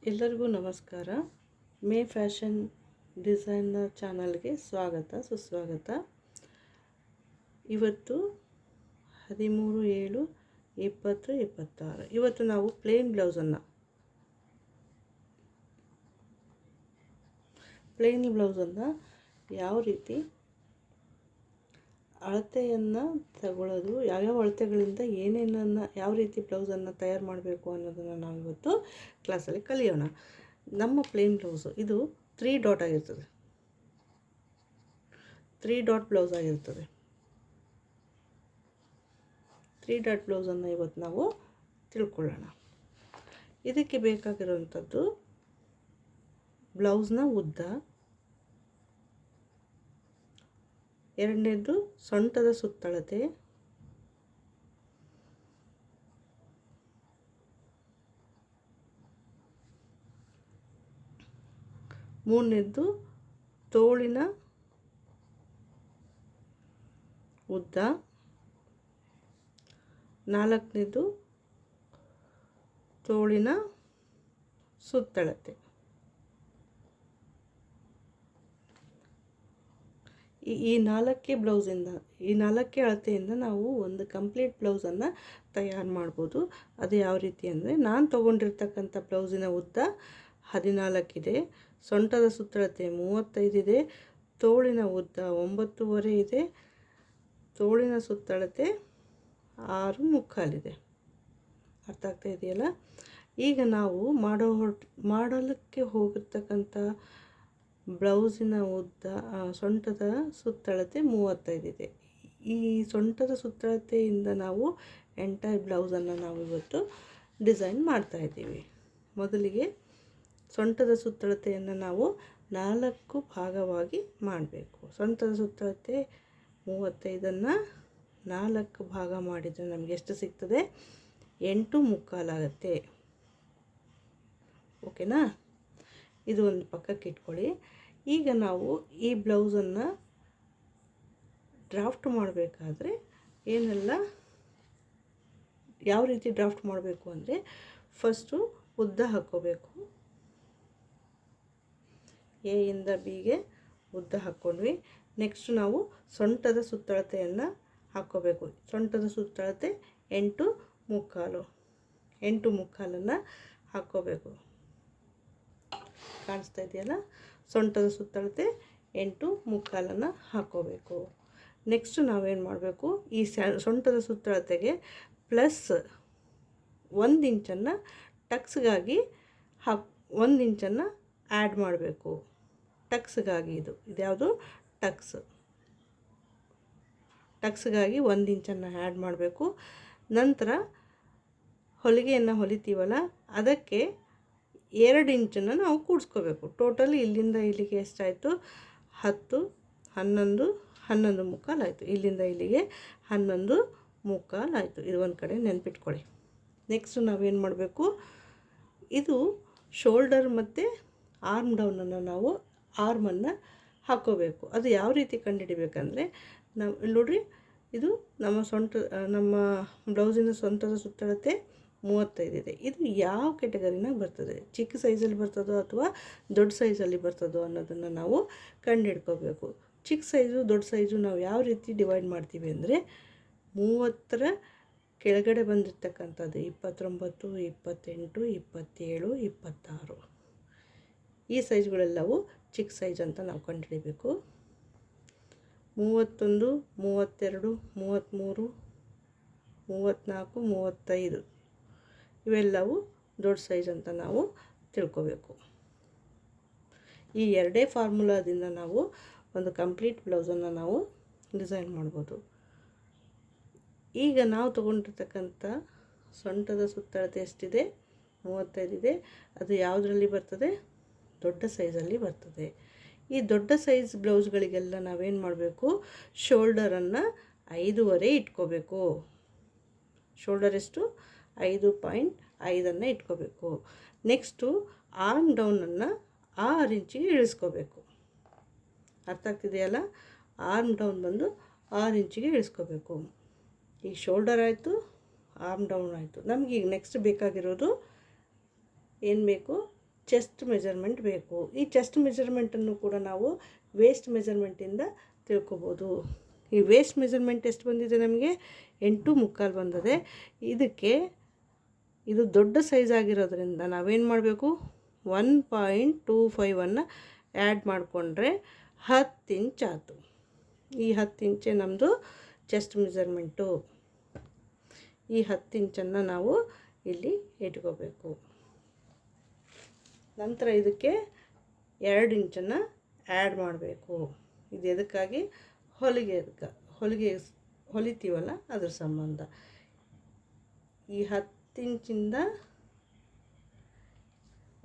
ಎಲ್ಲರಿಗೂ ನಮಸ್ಕಾರ. May fashion designer ಚಾನಲ್ಗೆ ಸ್ವಾಗತ ಸುಸ್ವಾಗತ. ಇವತ್ತು 13/7/2026 ಇವತ್ತು ನಾವು ಪ್ಲೇನ್ ಬ್ಲೌಸನ್ನು ಯಾವ ರೀತಿ ಅಳತೆಯನ್ನು ತಗೊಳ್ಳೋದು, ಯಾವ್ಯಾವ ಅಳತೆಗಳಿಂದ ಏನೇನನ್ನು ಯಾವ ರೀತಿ ಬ್ಲೌಸನ್ನು ತಯಾರು ಮಾಡಬೇಕು ಅನ್ನೋದನ್ನು ನಾವು ಇವತ್ತು ಕ್ಲಾಸಲ್ಲಿ ಕಲಿಯೋಣ. ನಮ್ಮ ಪ್ಲೇನ್ ಬ್ಲೌಸು ಇದು 3 ಡಾಟ್ ಆಗಿರ್ತದೆ, 3 ಡಾಟ್ ಬ್ಲೌಸ್ ಆಗಿರ್ತದೆ. 3 ಡಾಟ್ ಬ್ಲೌಸನ್ನು ಇವತ್ತು ನಾವು ತಿಳ್ಕೊಳ್ಳೋಣ. ಇದಕ್ಕೆ ಬೇಕಾಗಿರುವಂಥದ್ದು ಬ್ಲೌಸ್ನ ಉದ್ದ, ಎರಡನೇದು ಸೊಂಟದ ಸುತ್ತಳತೆ, ಮೂರನೇದು ತೋಳಿನ ಉದ್ದ, ನಾಲ್ಕನೇದು ತೋಳಿನ ಸುತ್ತಳತೆ. ಈ ನಾಲ್ಕೇ ಅಳತೆಯಿಂದ ನಾವು ಒಂದು ಕಂಪ್ಲೀಟ್ ಬ್ಲೌಸನ್ನು ತಯಾರು ಮಾಡ್ಬೋದು. ಅದು ಯಾವ ರೀತಿ ಅಂದರೆ, ನಾನು ತೊಗೊಂಡಿರ್ತಕ್ಕಂಥ ಬ್ಲೌಸಿನ ಉದ್ದ 14 ಇದೆ, ಸೊಂಟದ ಸುತ್ತಳತೆ 35 ಇದೆ, ತೋಳಿನ ಉದ್ದ 9.5 ಇದೆ, ತೋಳಿನ ಸುತ್ತಳತೆ 6.25 ಇದೆ. ಅರ್ಥ ಆಗ್ತಾ ಇದೆಯಲ್ಲ? ಈಗ ನಾವು ಮಾಡಲಿಕ್ಕೆ ಹೋಗಿರ್ತಕ್ಕಂಥ ಬ್ಲೌಸಿನ ಉದ್ದ, ಸೊಂಟದ ಸುತ್ತಳತೆ 35 ಇದೆ. ಈ ಸೊಂಟದ ಸುತ್ತಳತೆಯಿಂದ ನಾವು ಎಂಟೈರ್ ಬ್ಲೌಸನ್ನು ನಾವು ಇವತ್ತು ಡಿಸೈನ್ ಮಾಡ್ತಾಯಿದ್ದೀವಿ. ಮೊದಲಿಗೆ ಸೊಂಟದ ಸುತ್ತಳತೆಯನ್ನು ನಾವು 4 ಭಾಗವಾಗಿ ಮಾಡಬೇಕು. ಸೊಂಟದ ಸುತ್ತಳತೆ 35ಅನ್ನು 4 ಭಾಗ ಮಾಡಿದರೆ ನಮಗೆ ಎಷ್ಟು ಸಿಗ್ತದೆ? 8.25 ಆಗುತ್ತೆ. ಓಕೆನಾ? ಇದು ಒಂದು ಪಕ್ಕಕ್ಕೆ ಇಟ್ಕೊಳ್ಳಿ. ಈಗ ನಾವು ಈ ಬ್ಲೌಸನ್ನು ಡ್ರಾಫ್ಟ್ ಮಾಡಬೇಕಾದ್ರೆ ಯಾವ ರೀತಿ ಡ್ರಾಫ್ಟ್ ಮಾಡಬೇಕು ಅಂದರೆ, ಫಸ್ಟು ಉದ್ದ ಹಾಕ್ಕೋಬೇಕು. ಎ ಇಂದ ಬಿಗೆ ಉದ್ದ ಹಾಕ್ಕೊಂಡ್ವಿ. ನೆಕ್ಸ್ಟ್ ನಾವು ಸೊಂಟದ ಸುತ್ತಳತೆಯನ್ನು ಹಾಕ್ಕೋಬೇಕು. ಸೊಂಟದ ಸುತ್ತಳತೆ 8.25 ಹಾಕ್ಕೋಬೇಕು. ಕಾಣಿಸ್ತಾ ಇದೆಯಲ್ಲ? ಸೊಂಟದ ಸುತ್ತಳತೆ 8.25 ಹಾಕ್ಕೋಬೇಕು. ನೆಕ್ಸ್ಟ್ ನಾವೇನು ಮಾಡಬೇಕು, ಈ ಸೊಂಟದ ಸುತ್ತಳತೆಗೆ ಪ್ಲಸ್ 1 ಇಂಚನ್ನು ಟಕ್ಸ್ಗಾಗಿ 1 ಇಂಚನ್ನು ಆ್ಯಡ್ ಮಾಡಬೇಕು. ಟಕ್ಸ್ಗಾಗಿ ಇದ್ಯಾವುದು ಟಕ್ಸ್ಗಾಗಿ 1 ಇಂಚನ್ನು ಆ್ಯಡ್ ಮಾಡಬೇಕು. ನಂತರ ಹೊಲಿಗೆಯನ್ನು ಹೊಲಿತೀವಲ್ಲ, ಅದಕ್ಕೆ 2 ಇಂಚನ್ನು ನಾವು ಕೂಡಿಸ್ಕೋಬೇಕು. ಟೋಟಲಿ ಇಲ್ಲಿಂದ ಇಲ್ಲಿಗೆ ಎಷ್ಟಾಯಿತು? 10, 11, 11.25 ಆಯಿತು. ಇಲ್ಲಿಂದ ಇಲ್ಲಿಗೆ 11.25 ಆಯಿತು. ಇದು ಒಂದು ಕಡೆ ನೆನ್ಪಿಟ್ಕೊಳ್ಳಿ. ನೆಕ್ಸ್ಟ್ ನಾವೇನು ಮಾಡಬೇಕು, ಇದು ಶೋಲ್ಡರ್ ಮತ್ತು ಆರ್ಮ್ ಡೌನನ್ನು ನಾವು ಆರ್ಮನ್ನು ಹಾಕ್ಕೋಬೇಕು. ಅದು ಯಾವ ರೀತಿ ಕಂಡುಹಿಡಿಬೇಕಂದ್ರೆ, ನಾವು ಇಲ್ಲಿ ನೋಡ್ರಿ, ಇದು ನಮ್ಮ ಬ್ಲೌಸಿನ ಸೊಂಟದ ಸುತ್ತಳತೆ 35 ಇದೆ. ಇದು ಯಾವ ಕ್ಯಾಟಗರಿನಾಗ ಬರ್ತದೆ? ಚಿಕ್ಕ ಸೈಜಲ್ಲಿ ಬರ್ತದೋ ಅಥವಾ ದೊಡ್ಡ ಸೈಜಲ್ಲಿ ಬರ್ತದೋ ಅನ್ನೋದನ್ನು ನಾವು ಕಂಡುಹಿಡ್ಕೋಬೇಕು. ಚಿಕ್ಕ ಸೈಜು ದೊಡ್ಡ ಸೈಜು ನಾವು ಯಾವ ರೀತಿ ಡಿವೈಡ್ ಮಾಡ್ತೀವಿ ಅಂದರೆ, 30ರ ಕೆಳಗಡೆ ಬಂದಿರ್ತಕ್ಕಂಥದ್ದು 29, 28, 27, 26 ಈ ಸೈಜ್ಗಳೆಲ್ಲವೂ ಚಿಕ್ಕ ಸೈಜ್ ಅಂತ ನಾವು ಕಂಡುಹಿಡಿಬೇಕು. 31, 32, 33, 34, 35 ಇವೆಲ್ಲವೂ ದೊಡ್ಡ ಸೈಜ್ ಅಂತ ನಾವು ತಿಳ್ಕೋಬೇಕು. ಈ ಎರಡೇ ಫಾರ್ಮುಲಾದಿಂದ ನಾವು ಒಂದು ಕಂಪ್ಲೀಟ್ ಬ್ಲೌಸನ್ನು ನಾವು ಡಿಸೈನ್ ಮಾಡ್ಬೋದು. ಈಗ ನಾವು ತೊಗೊಂಡಿರ್ತಕ್ಕಂಥ ಸೊಂಟದ ಸುತ್ತಳತೆ ಎಷ್ಟಿದೆ? 35 ಇದೆ. ಅದು ಯಾವುದರಲ್ಲಿ ಬರ್ತದೆ? ದೊಡ್ಡ ಸೈಜಲ್ಲಿ ಬರ್ತದೆ. ಈ ದೊಡ್ಡ ಸೈಜ್ ಬ್ಲೌಸ್ಗಳಿಗೆಲ್ಲ ನಾವೇನು ಮಾಡಬೇಕು, ಶೋಲ್ಡರನ್ನು 5.5 ಇಟ್ಕೋಬೇಕು. ಶೋಲ್ಡರ್ ಎಷ್ಟು? 5.5 ಇಟ್ಕೋಬೇಕು. ನೆಕ್ಸ್ಟು ಆರ್ಮ್ ಡೌನನ್ನು 6 ಇಂಚಿಗೆ ಇಳಿಸ್ಕೋಬೇಕು. ಅರ್ಥ ಆಗ್ತಿದೆಯಲ್ಲ? ಆರ್ಮ್ ಡೌನ್ ಬಂದು 6 ಇಂಚಿಗೆ ಇಳಿಸ್ಕೋಬೇಕು. ಈಗ ಶೋಲ್ಡರ್ ಆಯಿತು, ಆರ್ಮ್ ಡೌನ್ ಆಯಿತು. ನಮಗೀಗ ನೆಕ್ಸ್ಟ್ ಬೇಕಾಗಿರೋದು ಏನು ಬೇಕು? ಚೆಸ್ಟ್ ಮೆಜರ್ಮೆಂಟ್ ಬೇಕು. ಈ ಚೆಸ್ಟ್ ಮೆಜರ್ಮೆಂಟನ್ನು ಕೂಡ ನಾವು ವೇಸ್ಟ್ ಮೆಜರ್ಮೆಂಟಿಂದ ತಿಳ್ಕೊಬೋದು. ಈ ವೇಸ್ಟ್ ಮೆಜರ್ಮೆಂಟ್ ಎಷ್ಟು ಬಂದಿದೆ ನಮಗೆ? 8.75 ಬಂದಿದೆ. ಇದಕ್ಕೆ ಇದು ದೊಡ್ಡ ಸೈಜ್ ಆಗಿರೋದ್ರಿಂದ ನಾವೇನು ಮಾಡಬೇಕು? 1.25 ಆ್ಯಡ್ ಮಾಡಿಕೊಂಡ್ರೆ 10 ಇಂಚ್ ಆಯಿತು. ಈ 10 ಇಂಚೆ ನಮ್ಮದು ಚೆಸ್ಟ್ ಮೆಜರ್ಮೆಂಟು. ಈ 10 ಇಂಚನ್ನು ನಾವು ಇಲ್ಲಿ ಇಟ್ಕೋಬೇಕು. ನಂತರ ಇದಕ್ಕೆ 2 ಇಂಚನ್ನು ಆ್ಯಡ್ ಮಾಡಬೇಕು. ಇದು ಎದಕ್ಕಾಗಿ? ಹೊಲಿತೀವಲ್ಲ ಅದ್ರ ಸಂಬಂಧ. ಈ 10 ಇಂಚಿಂದ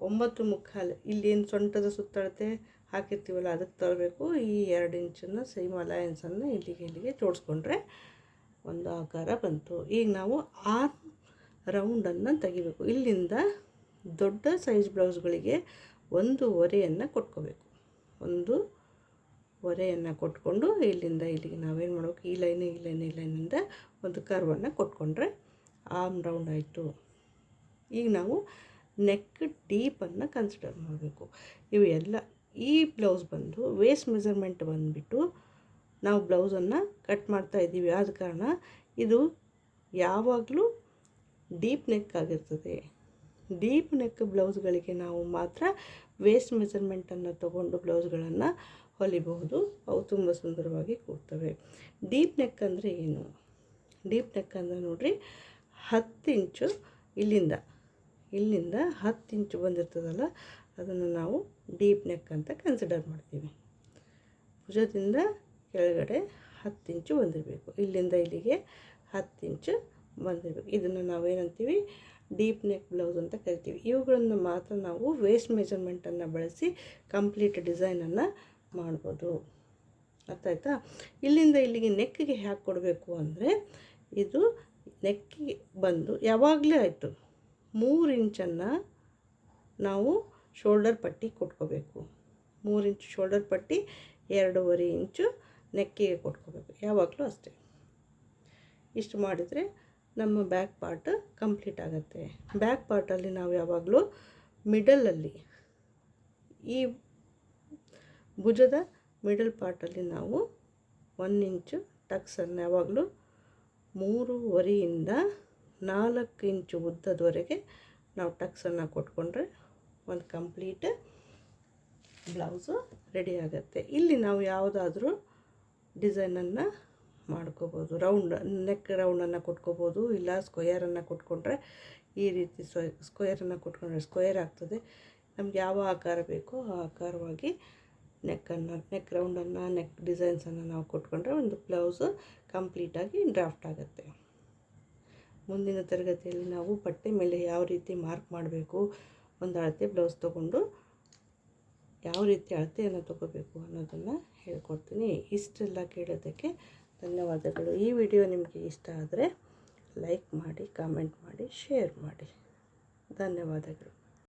9.25 ಇಲ್ಲೇನು ಸೊಂಟದ ಸುತ್ತಳತೆ ಹಾಕಿರ್ತೀವಲ್ಲ ಅದಕ್ಕೆ ತರಬೇಕು. ಈ 2 ಇಂಚನ್ನು ಸೇಮ್ ಅಲಯನ್ಸನ್ನು ಇಲ್ಲಿಗೆ ಜೋಡಿಸ್ಕೊಂಡ್ರೆ ಒಂದು ಆಕಾರ ಬಂತು. ಈಗ ನಾವು ಆರ್ಮ್ ರೌಂಡನ್ನು ತೆಗಿಬೇಕು. ಇಲ್ಲಿಂದ ದೊಡ್ಡ ಸೈಜ್ ಬ್ಲೌಸ್ಗಳಿಗೆ 1 ಒರೆಯನ್ನು ಕೊಟ್ಕೋಬೇಕು. 1 ಒರೆಯನ್ನು ಕೊಟ್ಕೊಂಡು ಇಲ್ಲಿಂದ ಇಲ್ಲಿಗೆ ನಾವೇನು ಮಾಡಬೇಕು? ಈ ಲೈನಿಂದ ಒಂದು ಕರ್ವನ್ನು ಕೊಟ್ಕೊಂಡ್ರೆ ಆರ್ಮ್ ರೌಂಡ್ ಆಯಿತು. ಈಗ ನಾವು ನೆಕ್ ಡೀಪನ್ನು ಕನ್ಸಿಡರ್ ಮಾಡಬೇಕು. ಇವು ಎಲ್ಲ ಈ ಬ್ಲೌಸ್ ಬಂದು ವೇಸ್ಟ್ ಮೆಜರ್ಮೆಂಟ್ ಬಂದುಬಿಟ್ಟು ನಾವು ಬ್ಲೌಸನ್ನು ಕಟ್ ಮಾಡ್ತಾ ಇದ್ದೀವಿ. ಆದ ಕಾರಣ ಇದು ಯಾವಾಗಲೂ ಡೀಪ್ ನೆಕ್ ಆಗಿರ್ತದೆ. ಡೀಪ್ ನೆಕ್ ಬ್ಲೌಸ್ಗಳಿಗೆ ನಾವು ಮಾತ್ರ ವೇಸ್ಟ್ ಮೆಜರ್ಮೆಂಟನ್ನು ತಗೊಂಡು ಬ್ಲೌಸ್ಗಳನ್ನು ಹೊಲಿಬಹುದು. ಅವು ತುಂಬ ಸುಂದರವಾಗಿ ಕೂರ್ತವೆ. ಡೀಪ್ ನೆಕ್ ಅಂದರೆ ಏನು? ಡೀಪ್ ನೆಕ್ ಅಂದರೆ ನೋಡಿರಿ, 10 ಇಂಚು ಇಲ್ಲಿಂದ 10 ಇಂಚು ಬಂದಿರ್ತದಲ್ಲ ಅದನ್ನು ನಾವು ಡೀಪ್ ನೆಕ್ ಅಂತ ಕನ್ಸಿಡರ್ ಮಾಡ್ತೀವಿ. ಭುಜದಿಂದ ಕೆಳಗಡೆ 10 ಇಂಚು ಬಂದಿರಬೇಕು. ಇಲ್ಲಿಂದ ಇಲ್ಲಿಗೆ 10 ಇಂಚು ಬಂದಿರಬೇಕು. ಇದನ್ನು ನಾವೇನಂತೀವಿ? ಡೀಪ್ ನೆಕ್ ಬ್ಲೌಸ್ ಅಂತ ಕರಿತೀವಿ. ಇವುಗಳನ್ನು ಮಾತ್ರ ನಾವು ವೇಸ್ಟ್ ಮೆಜರ್ಮೆಂಟನ್ನು ಬಳಸಿ ಕಂಪ್ಲೀಟ್ ಡಿಸೈನನ್ನು ಮಾಡ್ಬೋದು. ಅರ್ಥ ಆಯ್ತಾ? ಇಲ್ಲಿಂದ ಇಲ್ಲಿಗೆ ನೆಕ್ಕಿಗೆ ಹ್ಯಾಕೆ ಕೊಡಬೇಕು ಅಂದರೆ, ಇದು ನೆಕ್ಕಿಗೆ ಬಂದು ಯಾವಾಗಲೇ ಆಯಿತು 3 ಇಂಚನ್ನು ನಾವು ಶೋಲ್ಡರ್ ಪಟ್ಟಿ ಕೊಟ್ಕೋಬೇಕು. 3 ಇಂಚು ಶೋಲ್ಡರ್ ಪಟ್ಟಿ, 2.5 ಇಂಚು ನೆಕ್ಕಿಗೆ ಕೊಟ್ಕೋಬೇಕು. ಯಾವಾಗಲೂ ಅಷ್ಟೇ. ಇಷ್ಟು ಮಾಡಿದರೆ ನಮ್ಮ ಬ್ಯಾಕ್ ಪಾರ್ಟ್ ಕಂಪ್ಲೀಟ್ ಆಗುತ್ತೆ. ಬ್ಯಾಕ್ ಪಾರ್ಟಲ್ಲಿ ನಾವು ಯಾವಾಗಲೂ ಮಿಡಲಲ್ಲಿ, ಈ ಭುಜದ ಮಿಡಲ್ ಪಾರ್ಟಲ್ಲಿ ನಾವು 1 ಇಂಚು ಟಕ್ಸನ್ನು ಯಾವಾಗಲೂ 3.25 4 ಇಂಚು ಉದ್ದದವರೆಗೆ ನಾವು ಟಕ್ಸನ್ನು ಕೊಟ್ಕೊಂಡ್ರೆ ಒಂದು ಕಂಪ್ಲೀಟ್ ಬ್ಲೌಸು ರೆಡಿ ಆಗುತ್ತೆ. ಇಲ್ಲಿ ನಾವು ಯಾವುದಾದ್ರೂ ಡಿಸೈನನ್ನು ಮಾಡ್ಕೋಬೋದು. ನೆಕ್ ರೌಂಡನ್ನು ಕೊಟ್ಕೋಬೋದು, ಇಲ್ಲ ಸ್ಕ್ವಯರನ್ನು ಕೊಟ್ಕೊಂಡ್ರೆ ಈ ರೀತಿ ಸ್ಕ್ವಯರನ್ನು ಕೊಟ್ಕೊಂಡ್ರೆ ಸ್ಕ್ವಯರ್ ಆಗ್ತದೆ. ನಮ್ಗೆ ಯಾವ ಆಕಾರ ಬೇಕೋ ಆ ಆಕಾರವಾಗಿ ನೆಕ್ ರೌಂಡನ್ನು, ನೆಕ್ ಡಿಸೈನ್ಸನ್ನು ನಾವು ಕೊಟ್ಕೊಂಡ್ರೆ ಒಂದು ಬ್ಲೌಸು ಕಂಪ್ಲೀಟಾಗಿ ಡ್ರಾಫ್ಟ್ ಆಗುತ್ತೆ. ಮುಂದಿನ ತರಗತಿಯಲ್ಲಿ ನಾವು ಬಟ್ಟೆ ಮೇಲೆ ಯಾವ ರೀತಿ ಮಾರ್ಕ್ ಮಾಡಬೇಕು, ಒಂದು ಅಳತೆ ಬ್ಲೌಸ್ ತೊಗೊಂಡು ಯಾವ ರೀತಿ ಅಳತೆಯನ್ನು ತೊಗೋಬೇಕು ಅನ್ನೋದನ್ನು ಹೇಳ್ಕೊಡ್ತೀನಿ. ಇಷ್ಟೆಲ್ಲ ಕೇಳೋದಕ್ಕೆ ಧನ್ಯವಾದಗಳು. ಈ ವಿಡಿಯೋ ನಿಮಗೆ ಇಷ್ಟ ಆದರೆ ಲೈಕ್ ಮಾಡಿ, ಕಾಮೆಂಟ್ ಮಾಡಿ, ಶೇರ್ ಮಾಡಿ. ಧನ್ಯವಾದಗಳು.